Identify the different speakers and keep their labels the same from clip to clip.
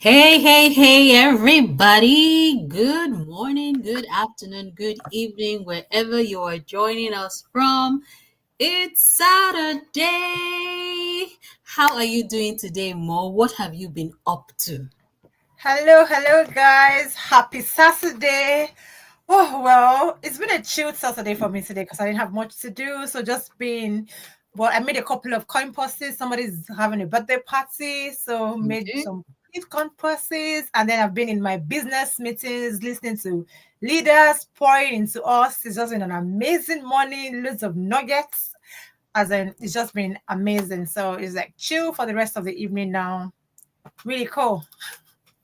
Speaker 1: Hey, hey, hey, everybody. Good morning, good afternoon, good evening, wherever you are joining us from. It's Saturday. How are you doing today, Mo? What have you been up to?
Speaker 2: Hello, guys. Happy Saturday. Oh, well, it's been a chilled Saturday for me today because I didn't have much to do. So just been, well, I made a couple of coin tosses. Somebody's having a birthday party. So made
Speaker 1: Okay.
Speaker 2: some coin tosses. And then I've been in my business meetings, listening to leaders pouring into us. It's just been an amazing morning, loads of nuggets. As in, it's just been amazing. So it's like chill for the rest of the evening now. Really cool.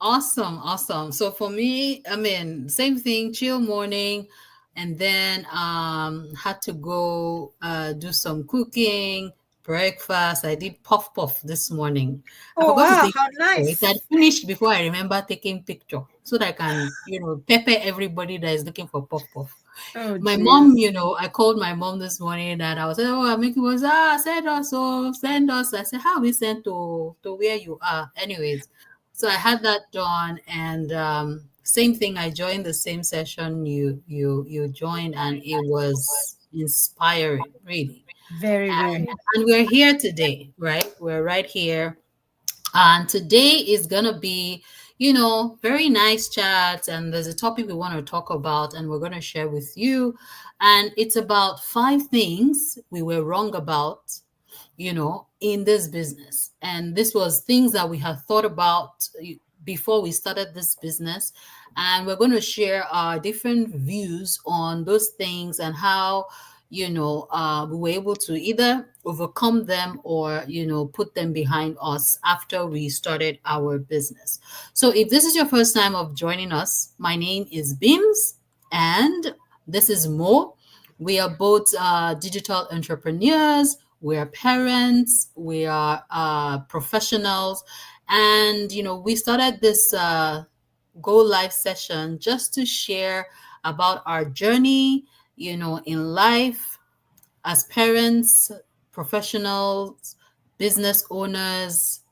Speaker 1: Awesome, awesome. So for me, same thing, chill morning, and then had to go do some cooking, breakfast. I did puff puff this morning. I
Speaker 2: Oh,
Speaker 1: forgot to
Speaker 2: wow.
Speaker 1: take
Speaker 2: How
Speaker 1: picture. It had
Speaker 2: nice.
Speaker 1: finished before I remember taking picture so that I can, pepper everybody that is looking for puff puff.
Speaker 2: Oh,
Speaker 1: My mom,
Speaker 2: jeez.
Speaker 1: I called my mom this morning and I was like, oh, I'm making was send us, oh, send us. I said, how we sent to where you are? Anyways, so I had that done, and same thing. I joined the same session you joined, and it was inspiring, really.
Speaker 2: Very,
Speaker 1: And,
Speaker 2: very.
Speaker 1: and we're here today, right? We're right here, and today is gonna be, very nice chat. And there's a topic we want to talk about, and we're gonna share with you. And it's about 5 things we were wrong about in this business. And this was things that we had thought about before we started this business. And we're going to share our different views on those things and how, we were able to either overcome them or, put them behind us after we started our business. So if this is your first time of joining us, my name is Bims and this is Mo. We are both digital entrepreneurs, we are parents, we are professionals, and we started this go live session just to share about our journey, in life as parents, professionals, business owners,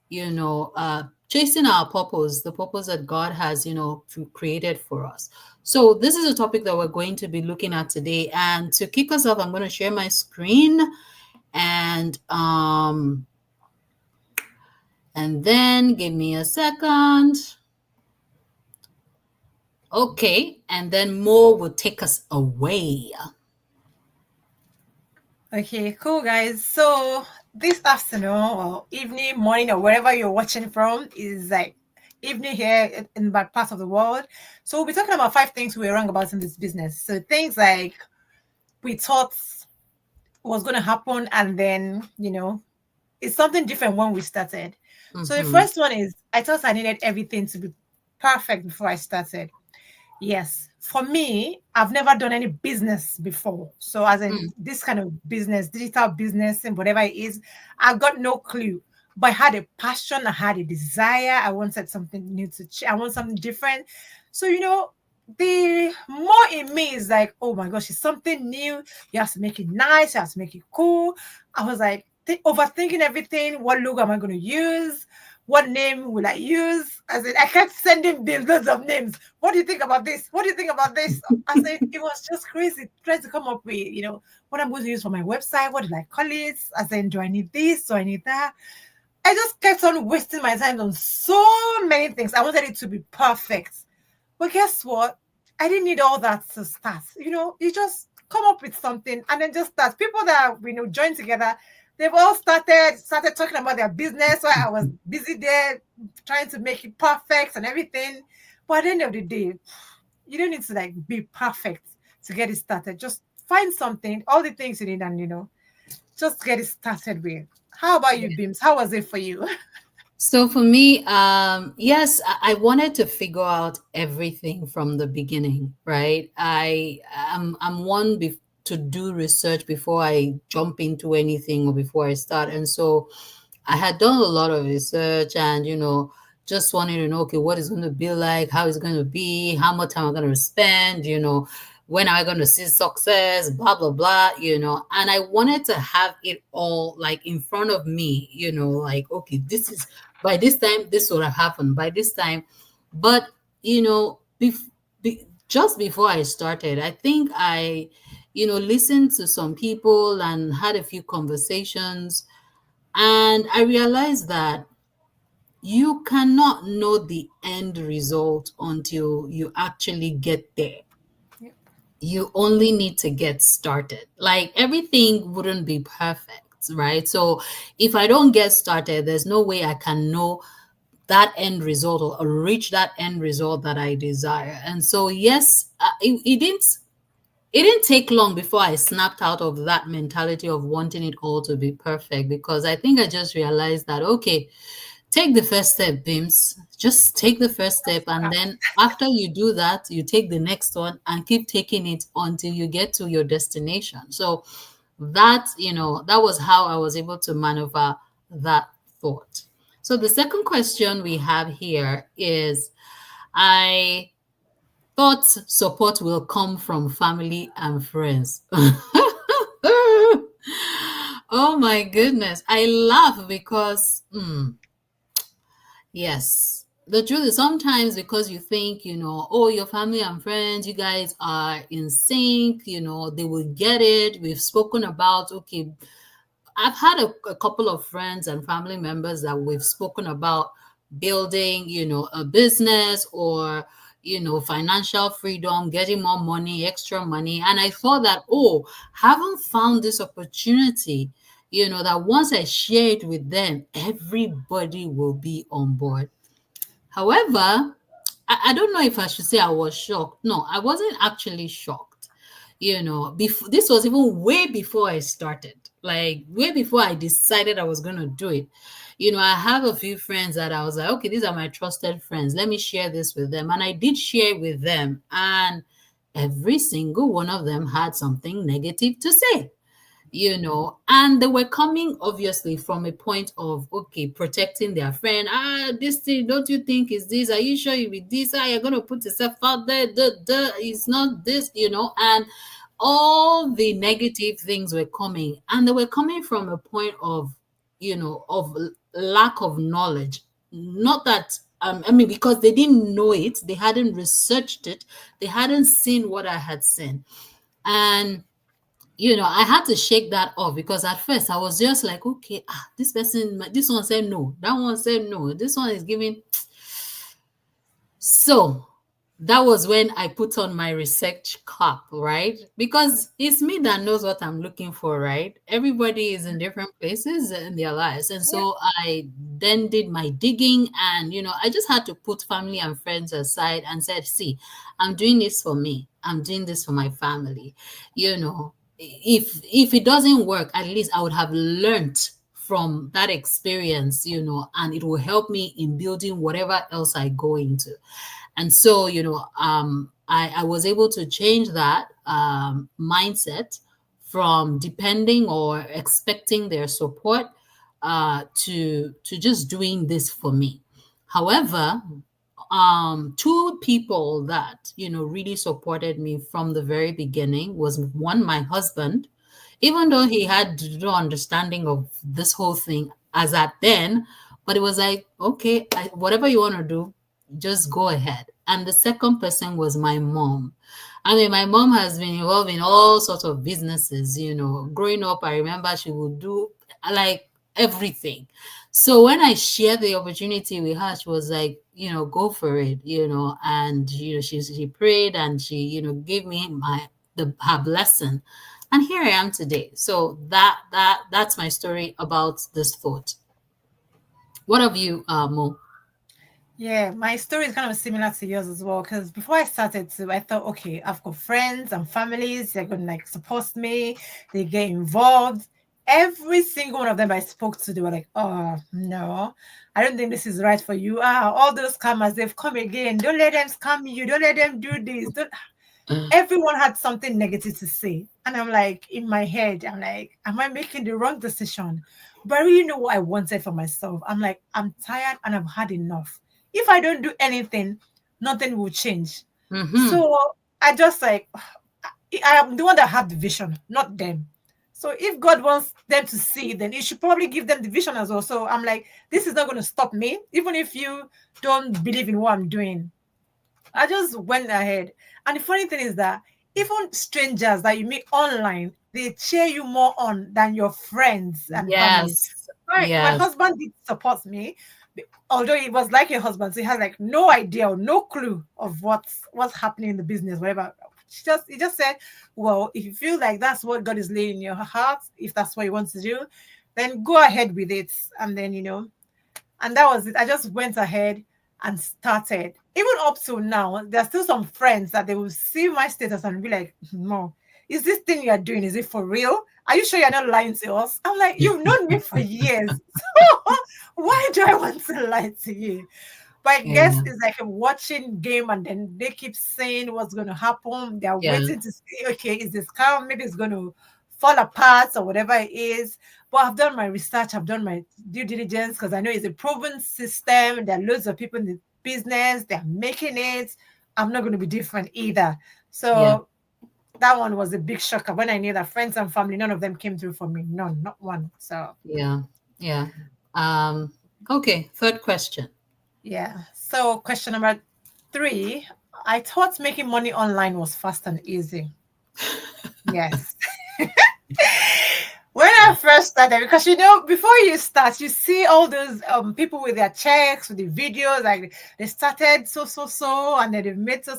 Speaker 1: chasing our purpose, the purpose that God has, created for us. So this is a topic that we're going to be looking at today. And to kick us off, I'm going to share my screen and then give me a second. Okay, and then Mo will take us away.
Speaker 2: Okay, cool, guys. So this afternoon or evening, morning, or wherever you're watching from is like evening here in that part of the world. So we'll be talking about 5 things we were wrong about in this business. So things like we thought was going to happen, and then it's something different when we started. So the
Speaker 1: Mm-hmm.
Speaker 2: first one is I thought I needed everything to be perfect before I started. Yes. For me, I've never done any business before. So, as in this kind of business, digital business, and whatever it is, I've got no clue. But I had a passion, I had a desire. I wanted something new I want something different. So, the more in me is like, oh my gosh, it's something new. You have to make it nice, you have to make it cool. I was like, overthinking everything. What logo am I going to use? What name will I use? I said, I kept sending Bill loads of names. What do you think about this? What do you think about this? I said, it was just crazy trying to come up with, what I'm going to use for my website. What do I call it? I said, do I need this? Do I need that? I just kept on wasting my time on so many things. I wanted it to be perfect. But guess what? I didn't need all that to start. You just come up with something and then just start. People that join together, they've all started talking about their business while I was busy there trying to make it perfect and everything. But at the end of the day, you don't need to like be perfect to get it started. Just find something, all the things you need, and just get it started with. How about you, Beams? How was it for you?
Speaker 1: So for me, yes, I wanted to figure out everything from the beginning, right? I'm one to do research before I jump into anything or before I start, and so I had done a lot of research and just wanted to know, okay, what is going to be like, how it's going to be, how much time I'm going to spend, when am I going to see success, blah blah blah, and I wanted to have it all like in front of me, like, okay, this is by this time this would have happened by this time. But just before I started, I think I listened to some people and had a few conversations, and I realized that you cannot know the end result until you actually get there.
Speaker 2: Yep.
Speaker 1: You only need to get started. Like, everything wouldn't be perfect, right? So if I don't get started, there's no way I can know that end result or reach that end result that I desire. And so, yes, it didn't take long before I snapped out of that mentality of wanting it all to be perfect, because I think I just realized that, okay, take the first step, Bims. Just take the first step. And then after you do that, you take the next one and keep taking it until you get to your destination. So that was how I was able to maneuver that thought. So the second question we have here is, I thought support will come from family and friends. Oh my goodness. I laugh because, yes. The truth is, sometimes because you think, oh, your family and friends, you guys are in sync, they will get it. We've spoken about, okay, I've had a couple of friends and family members that we've spoken about building, a business, or, financial freedom, getting more money, extra money. And I thought that, oh, haven't found this opportunity, that once I share it with them, everybody will be on board. However, I don't know if I should say I was shocked. No, I wasn't actually shocked. Before, this was even way before I started, like way before I decided I was going to do it. I have a few friends that I was like, okay, these are my trusted friends. Let me share this with them. And I did share with them. And every single one of them had something negative to say, and they were coming obviously from a point of, okay, protecting their friend. This thing, don't you think is this? Are you sure you with this? You're gonna put yourself out there, it's not this, and all the negative things were coming, and they were coming from a point of, lack of knowledge. Not that, I mean, because they didn't know it, they hadn't researched it, they hadn't seen what I had seen. And I had to shake that off, because at first I was just like, okay, this one said no, that one said no, this one is giving. So that was when I put on my research cap, right? Because it's me that knows what I'm looking for, right? Everybody is in different places in their lives. And
Speaker 2: Yeah.
Speaker 1: so I then did my digging, and, I just had to put family and friends aside and said, see, I'm doing this for me. I'm doing this for my family. If it doesn't work, at least I would have learned from that experience, and it will help me in building whatever else I go into. And so, I was able to change that mindset from depending or expecting their support, to just doing this for me. However, two people that really supported me from the very beginning was, one, my husband. Even though he had no understanding of this whole thing as at then, but it was like, okay, whatever you want to do, just go ahead. And the second person was my mom. I mean, my mom has been involved in all sorts of businesses. Growing up, I remember she would do like everything. So when I shared the opportunity with her, she was like, go for it, and she prayed, and she gave me her blessing, and here I am today. So that's my story about this thought. What of you, Mo?
Speaker 2: Yeah, my story is kind of similar to yours as well. Because before I started to, I thought, okay, I've got friends and families. They're gonna like support me. They get involved. Every single one of them I spoke to, they were like, "Oh no, I don't think this is right for you. All those scammers, they've come again. Don't let them scam you. Don't let them do this. Don't." Everyone had something negative to say. And I'm like, in my head, I'm like, am I making the wrong decision? But I really know what I wanted for myself. I'm like, I'm tired and I've had enough. If I don't do anything, nothing will change.
Speaker 1: Mm-hmm.
Speaker 2: So I just like, I am the one that had the vision, not them. So if God wants them to see, then He should probably give them the vision as well. So I'm like, this is not going to stop me, even if you don't believe in what I'm doing. I just went ahead. And the funny thing is that even strangers that you meet online, they cheer you more on than your friends and family.
Speaker 1: Yes.
Speaker 2: My
Speaker 1: Yes.
Speaker 2: husband did support me, although he was like a husband, so he has like no idea or no clue of what's happening in the business, whatever. He just said, well, if you feel like that's what God is laying in your heart, if that's what He wants to do, then go ahead with it. And then and that was it. I just went ahead and started. Even up to now, there's still some friends that they will see my status and be like, no, is this thing you're doing, is it for real? Are you sure you're not lying to us? I'm like, you've known me for years. So why do I want to lie to you? But I guess
Speaker 1: Yeah.
Speaker 2: it's like a watching game, and then they keep saying what's going to happen. They're
Speaker 1: Yeah.
Speaker 2: waiting to see, okay, is this calm? Maybe it's going to fall apart or whatever it is. But I've done my research, I've done my due diligence because I know it's a proven system. There are loads of people in the business, they're making it. I'm not going to be different either.
Speaker 1: Yeah.
Speaker 2: So that one was a big shocker when I knew that friends and family, none of them came through for me. None, not one. So
Speaker 1: Yeah. Yeah. Um, okay. Third question.
Speaker 2: yeah. So question number 3. I thought making money online was fast and easy. Yes. When I first started, because before you start, you see all those people with their checks, with the videos, like they started so, and then they've made so,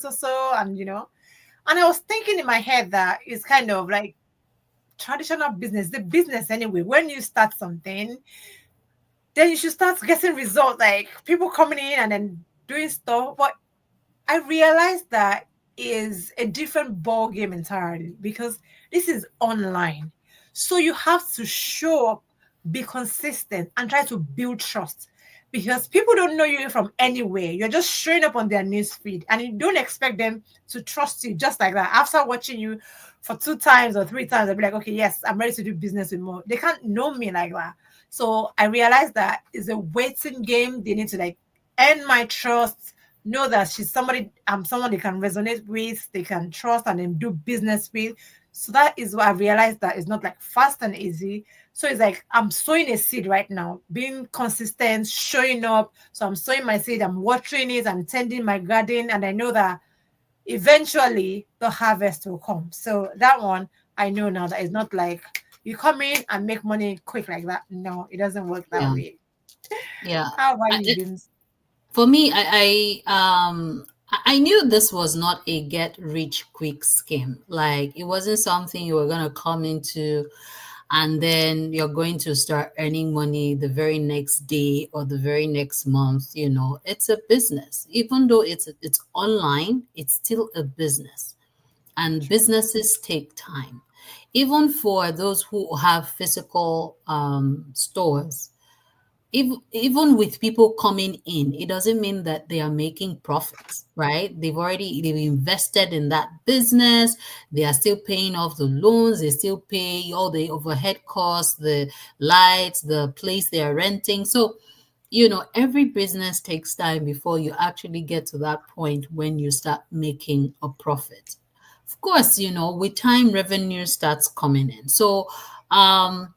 Speaker 2: and I was thinking in my head that it's kind of like traditional business, the business anyway. When you start something, then you should start getting results, like people coming in and then doing stuff. But I realized that is a different ball game entirely because this is online. So you have to show up, be consistent, and try to build trust because people don't know you from anywhere. You're just showing up on their news feed and you don't expect them to trust you just like that. After watching you for 2 times or 3 times, they'll be like, okay, yes, I'm ready to do business with more. They can't know me like that. So I realized that it's a waiting game. They need to like earn my trust, know that I'm someone they can resonate with, they can trust and then do business with. So that is what I realized, that it's not like fast and easy. So it's like I'm sowing a seed right now, being consistent, showing up. So I'm sowing my seed, I'm watering it, I'm tending my garden, and I know that eventually the harvest will come. So that one I know now that it's not like you come in and make money quick like that. No, it doesn't work that
Speaker 1: Yeah.
Speaker 2: way.
Speaker 1: Yeah.
Speaker 2: How about
Speaker 1: I,
Speaker 2: you, Bims?
Speaker 1: for me, I knew this was not a get rich quick scheme. Like it wasn't something you were gonna come into and then you're going to start earning money the very next day or the very next month. It's a business. Even though it's online, it's still a business. And businesses take time. Even for those who have physical stores, even with people coming in, it doesn't mean that they are making profits, right? They've invested in that business. They are still paying off the loans. They still pay all the overhead costs, the lights, the place they are renting. So, every business takes time before you actually get to that point when you start making a profit. Of course, with time, revenue starts coming in. So, um,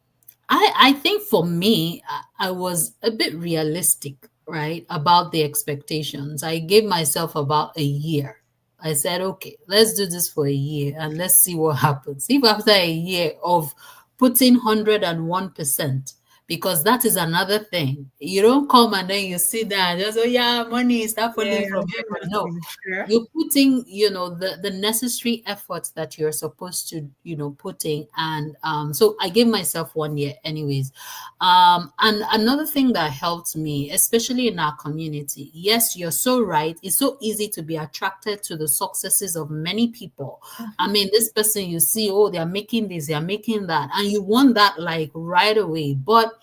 Speaker 1: I think for me, I was a bit realistic, right, about the expectations. I gave myself about a year. I said, okay, let's do this for a year and let's see what happens. If after a year of putting 101%, because that is another thing. You don't come and then you sit there and just, oh yeah, money start
Speaker 2: Yeah,
Speaker 1: falling from
Speaker 2: I'm doing
Speaker 1: heaven. No,
Speaker 2: nothing. Sure.
Speaker 1: you're putting the necessary efforts that you're supposed to putting. And so I gave myself 1 year anyways. And another thing that helped me, especially in our community, yes, you're so right, it's so easy to be attracted to the successes of many people. I mean, this person, you see, oh, they're making this, they're making that, and you want that like right away. But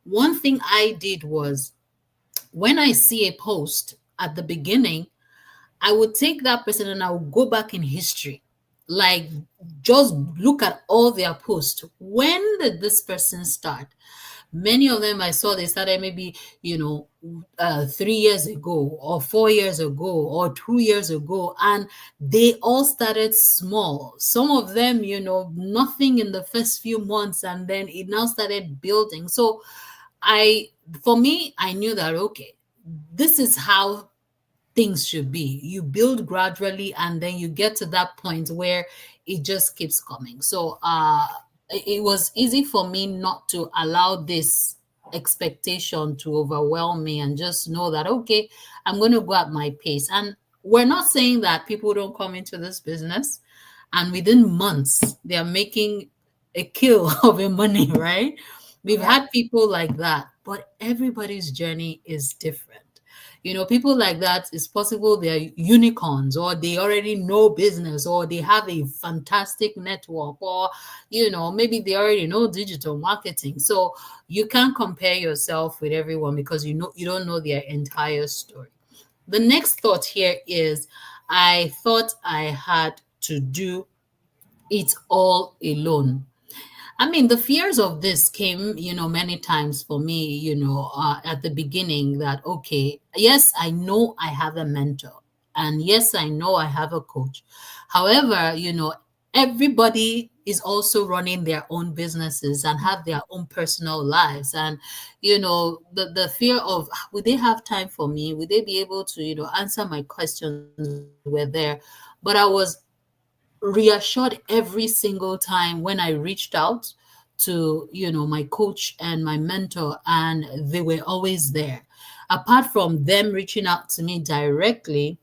Speaker 1: one thing I did was, when I see a post at the beginning, I would take that person and I would go back in history. Like, just look at all their posts. When did this person start? Many of them I saw they started maybe, 3 years ago or 4 years ago or 2 years ago, and they all started small. Some of them, nothing in the first few months, and then it now started building. So I, for me, I knew that, okay, this is how things should be. You build gradually and then you get to that point where it just keeps coming. So it was easy for me not to allow this expectation to overwhelm me and just know that, okay, I'm going to go at my pace. And we're not saying that people don't come into this business and within months they are making a kill of a money, right? We've
Speaker 2: Yeah.
Speaker 1: had people like that, but everybody's journey is different. People like that, it's possible they're unicorns, or they already know business, or they have a fantastic network, or, maybe they already know digital marketing. So you can't compare yourself with everyone because you don't know their entire story. The next thought here is I thought I had to do it all alone. I mean, the fears of this came, many times for me, at the beginning that, okay, yes, I know I have a mentor. And yes, I know I have a coach. However, everybody is also running their own businesses and have their own personal lives. And, the fear of, would they have time for me? Would they be able to, answer my questions were there? But I was reassured every single time when I reached out to my coach and my mentor, and they were always there. Apart from them reaching out to me directly,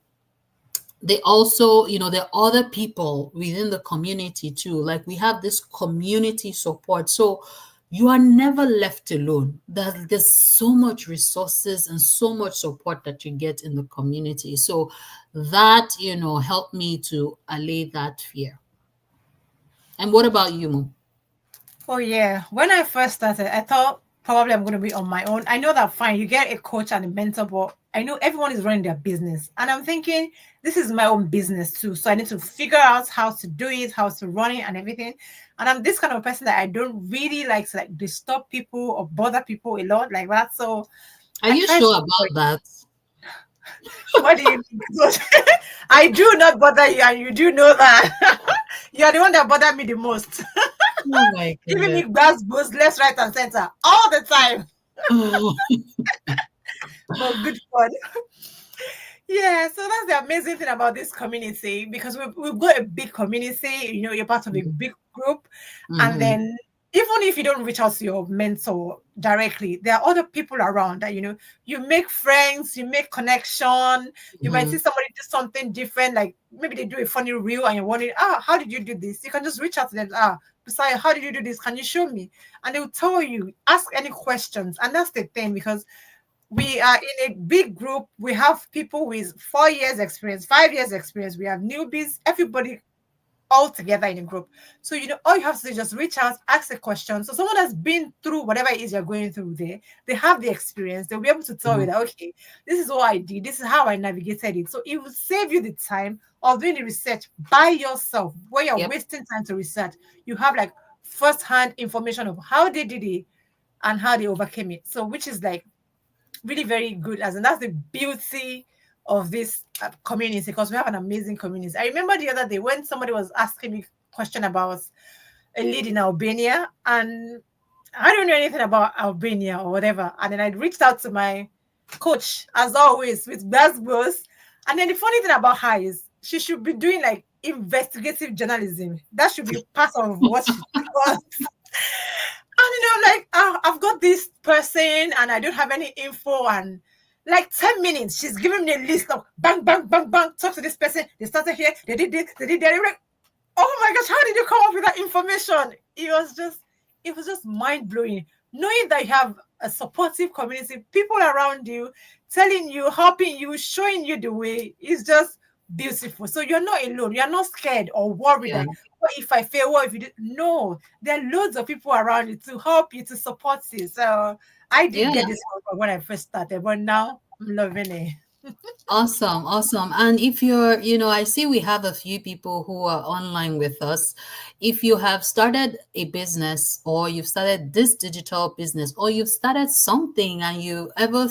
Speaker 1: they also, there are other people within the community too. Like, we have this community support, so you are never left alone. There's so much resources and so much support that you get in the community. So that, helped me to allay that fear. And what about you, Mo?
Speaker 2: Oh yeah. When I first started, I thought probably I'm going to be on my own. I know that fine, you get a coach and a mentor, but I know everyone is running their business. And I'm thinking, this is my own business too. So I need to figure out how to do it, how to run it and everything. And I'm this kind of person that I don't really like to like disturb people or bother people a lot like that. So
Speaker 1: Are
Speaker 2: I
Speaker 1: you
Speaker 2: tried to
Speaker 1: sure
Speaker 2: avoid.
Speaker 1: about that?
Speaker 2: What do you think? I do not bother you, and you do know that. You are the one that bothered me the most.
Speaker 1: Oh my
Speaker 2: Giving me
Speaker 1: goodness.
Speaker 2: buzz boost left, right, and center all the time.
Speaker 1: Oh,
Speaker 2: But good fun. Yeah, so that's the amazing thing about this community because we've got a big community, you're part of a big group. And
Speaker 1: mm-hmm,
Speaker 2: then even if you don't reach out to your mentor directly, there are other people around that, you make friends, you make connection. You might
Speaker 1: mm-hmm.
Speaker 2: see somebody do something different, like maybe they do a funny reel and you're wondering, how did you do this? You can just reach out to them. Besides, how did you do this? Can you show me? And they will tell you, ask any questions. And that's the thing because we are in a big group. We have people with 4 years experience, 5 years experience. We have newbies, everybody all together in a group. So, all you have to do is just reach out, ask a question. So someone has been through whatever it is you're going through there, they have the experience. They'll be able to tell you that, okay, this is what I did. This is how I navigated it. So it will save you the time of doing the research by yourself where you're
Speaker 1: Yep.
Speaker 2: wasting time to research. You have like first-hand information of how they did it and how they overcame it. So which is like really very good, as and that's the beauty of this community because we have an amazing community. I remember the other day when somebody was asking me a question about a lead in Albania, and I don't know anything about Albania or whatever. And then I reached out to my coach, as always, with Glasgows. And then the funny thing about her is she should be doing like investigative journalism. That should be part of what she does. And I'm like, I've got this person and I don't have any info. And like 10 minutes, she's giving me a list of bang, bang, bang, bang. Talk to this person. They started here. They did this. They did that. Like, oh my gosh, how did you come up with that information? It was just mind blowing. Knowing that you have a supportive community, people around you, telling you, helping you, showing you the way is just beautiful. So you're not alone. You're not scared or worried
Speaker 1: Yeah.
Speaker 2: that what if I fail? What if you did? No, there are loads of people around you to help you, to support you. So I did
Speaker 1: Yeah.
Speaker 2: get this when I first started, but now I'm loving it.
Speaker 1: Awesome, awesome. And if you're, I see we have a few people who are online with us. If you have started a business or you've started this digital business or you've started something and you ever,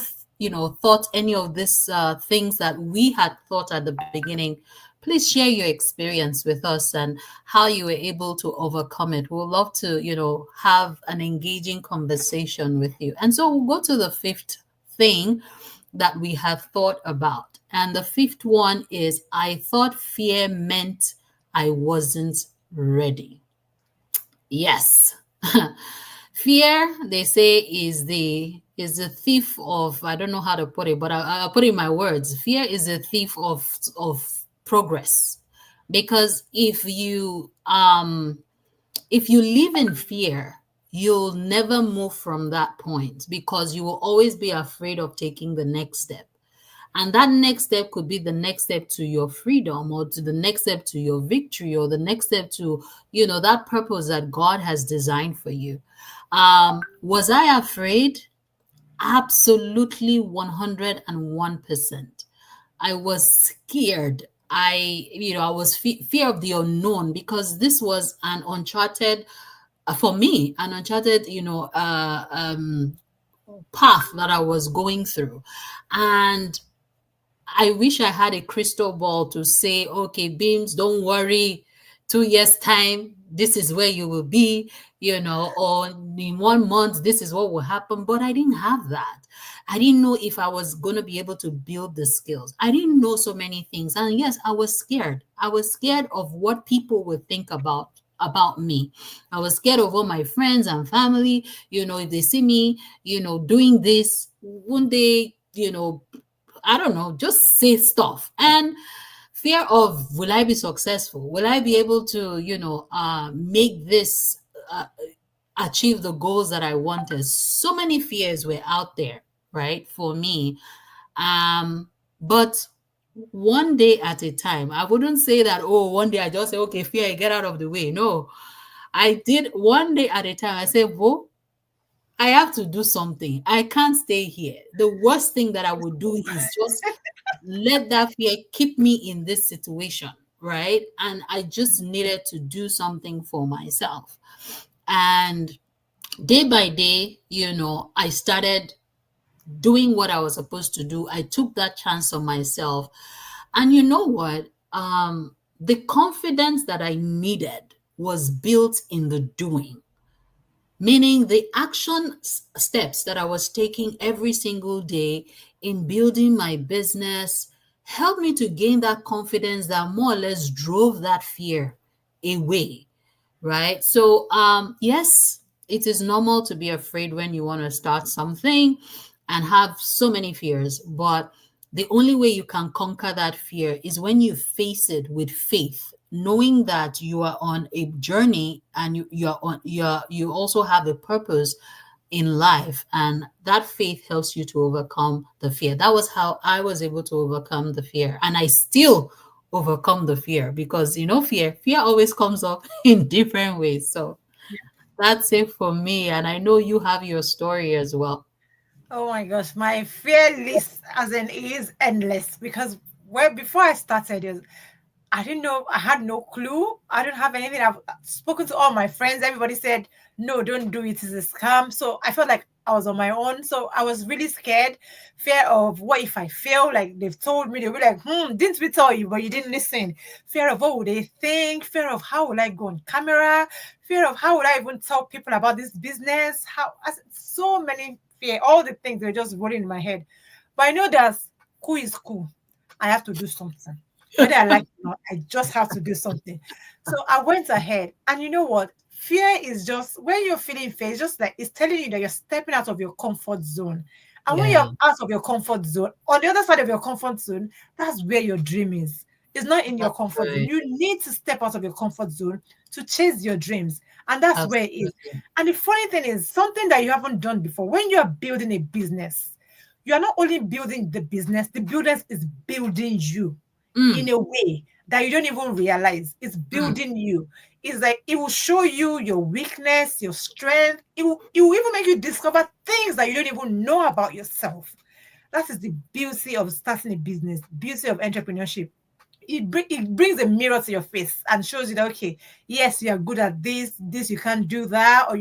Speaker 1: thought any of these things that we had thought at the beginning, please share your experience with us and how you were able to overcome it. We'd love to, have an engaging conversation with you. And so we'll go to the fifth thing that we have thought about. And the fifth one is I thought fear meant I wasn't ready. Yes. Fear, they say, is the thief of, I don't know how to put it, but I'll put it in my words. Fear is a thief of progress. Because if you live in fear, you'll never move from that point because you will always be afraid of taking the next step. And that next step could be the next step to your freedom or to the next step to your victory or the next step to, that purpose that God has designed for you. Was I afraid? Absolutely 101%. I was scared. I was fear of the unknown because this was an uncharted, for me, an uncharted, path that I was going through. And I wish I had a crystal ball to say, okay, Beams, don't worry. 2 years' time, this is where you will be, or in 1 month, this is what will happen. But I didn't have that. I didn't know if I was going to be able to build the skills. I didn't know so many things. And yes, I was scared. I was scared of what people would think about me. I was scared of all my friends and family, if they see me, doing this, one day, I don't know, just say stuff. And fear of, will I be successful? Will I be able to, make this, achieve the goals that I wanted? So many fears were out there, right, for me. But one day at a time. I wouldn't say that, oh, one day I just say, okay, fear, get out of the way. No, I did one day at a time. I said, whoa, I have to do something. I can't stay here. The worst thing that I would do is just let that fear keep me in this situation, right? And I just needed to do something for myself. And day by day, I started doing what I was supposed to do. I took that chance on myself. And you know what? The confidence that I needed was built in the doing, meaning the action steps that I was taking every single day in building my business helped me to gain that confidence that more or less drove that fear away, right? So, yes, it is normal to be afraid when you want to start something and have so many fears, but the only way you can conquer that fear is when you face it with faith, knowing that you are on a journey and you also have a purpose in life, and that faith helps you to overcome the fear. That was how I was able to overcome the fear, and I still overcome the fear because fear always comes up in different ways. So that's it for me, and I know you have your story as well.
Speaker 2: Oh my gosh, my fear list as in is endless because before I started, I didn't know. I had no clue. I don't have anything. I've spoken to all my friends. Everybody said, no, don't do it. It's a scam. So I felt like I was on my own. So I was really scared. Fear of what if I fail? Like they've told me, they'll be like, didn't we tell you, but you didn't listen. Fear of what would they think? Fear of how will I go on camera? Fear of how would I even tell people about this business? So many fear, all the things were just rolling in my head. But I know that cool is cool. I have to do something. Whether I like it or not, I just have to do something. So I went ahead. And you know what? Fear is just when you're feeling fear, it's just like it's telling you that you're stepping out of your comfort zone. And when
Speaker 1: Yeah,
Speaker 2: you're out of your comfort zone, on the other side of your comfort zone, that's where your dream is. It's not in your
Speaker 1: that's
Speaker 2: comfort zone.
Speaker 1: right.
Speaker 2: You need to step out of your comfort zone to chase your dreams. And that's where it is.
Speaker 1: Absolutely.
Speaker 2: And the funny thing is, something that you haven't done before, when you are building a business, you are not only building the business is building you in
Speaker 1: Mm,
Speaker 2: a way that you don't even realize. It's
Speaker 1: mm.
Speaker 2: building you. It's like it will show you your weakness, your strength. It will even make you discover things that you don't even know about yourself. That is the beauty of starting a business, beauty of entrepreneurship. It brings a mirror to your face and shows you that, okay, yes, you are good at this you can't do that, or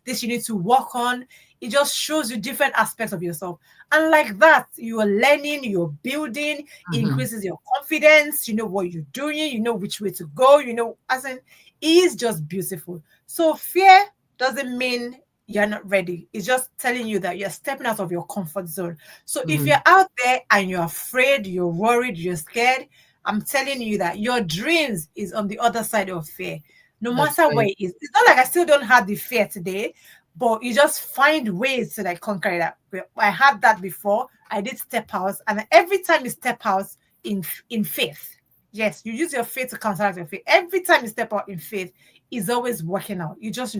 Speaker 2: this you need to work on. It just shows you different aspects of yourself, and like that you are learning, you're building,
Speaker 1: Mhm.
Speaker 2: increases your confidence. You know what you're doing, you know which way to go, as in, it is just beautiful. So fear doesn't mean you're not ready. It's just telling you that you're stepping out of your comfort zone. So if
Speaker 1: Mhm.
Speaker 2: you're out there and you're afraid, you're worried, you're scared, I'm telling you that your dreams is on the other side of fear. No
Speaker 1: That's
Speaker 2: matter where
Speaker 1: great.
Speaker 2: it is. It's not like I still don't have the fear today, but you just find ways to like conquer it. I had that before. I did step out, and every time you step out in faith, yes, you use your faith to counteract your faith. Every time you step out in faith, is always working out. You just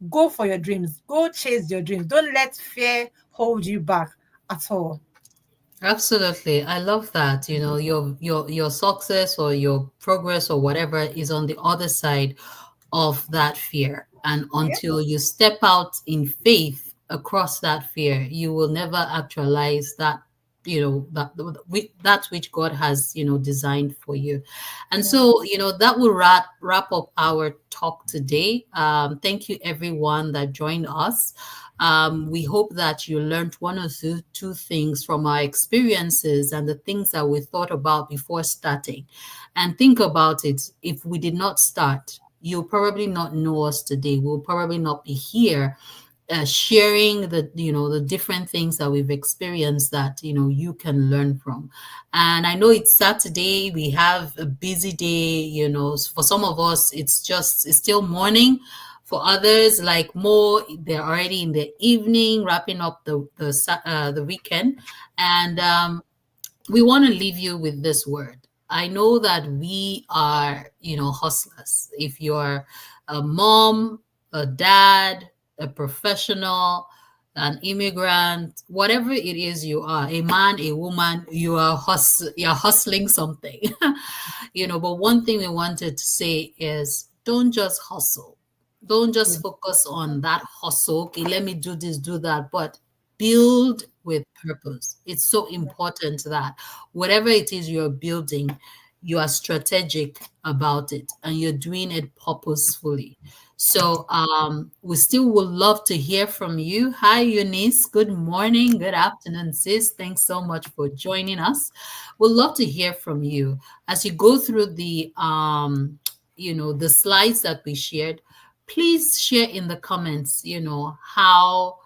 Speaker 2: go for your dreams, go chase your dreams. Don't let fear hold you back at all.
Speaker 1: Absolutely. I love that. You know, your success or your progress or whatever is on the other side of that fear. And
Speaker 2: Yeah.
Speaker 1: until you step out in faith across that fear, you will never actualize that, that which God has, designed for you. And
Speaker 2: Yeah.
Speaker 1: so, that will wrap up our talk today. Thank you everyone that joined us. We hope that you learned one or two things from our experiences and the things that we thought about before starting. And think about it. If we did not start, you'll probably not know us today. We'll probably not be here sharing the different things that we've experienced that you can learn from. And I know it's Saturday, we have a busy day. For some of us it's still morning. For others, like more, they're already in the evening, wrapping up the weekend. And we want to leave you with this word. I know that we are, hustlers. If you're a mom, a dad, a professional, an immigrant, whatever it is you are, a man, a woman, you're hustling something. But one thing we wanted to say is don't just hustle. Don't
Speaker 2: Yeah.
Speaker 1: just focus on that hustle. Okay, let me do this, do that, but build with purpose. It's so important that whatever it is you're building, you are strategic about it and you're doing it purposefully. So we still would love to hear from you. Hi, Eunice. Good morning. Good afternoon, sis. Thanks so much for joining us. We'd love to hear from you as you go through the slides that we shared. Please share in the comments, how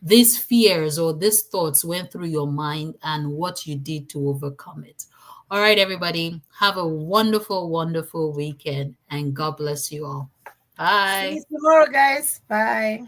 Speaker 1: these fears or these thoughts went through your mind and what you did to overcome it. All right, everybody, have a wonderful, wonderful weekend and God bless you all.
Speaker 2: See
Speaker 1: Bye.
Speaker 2: you tomorrow, guys. Bye.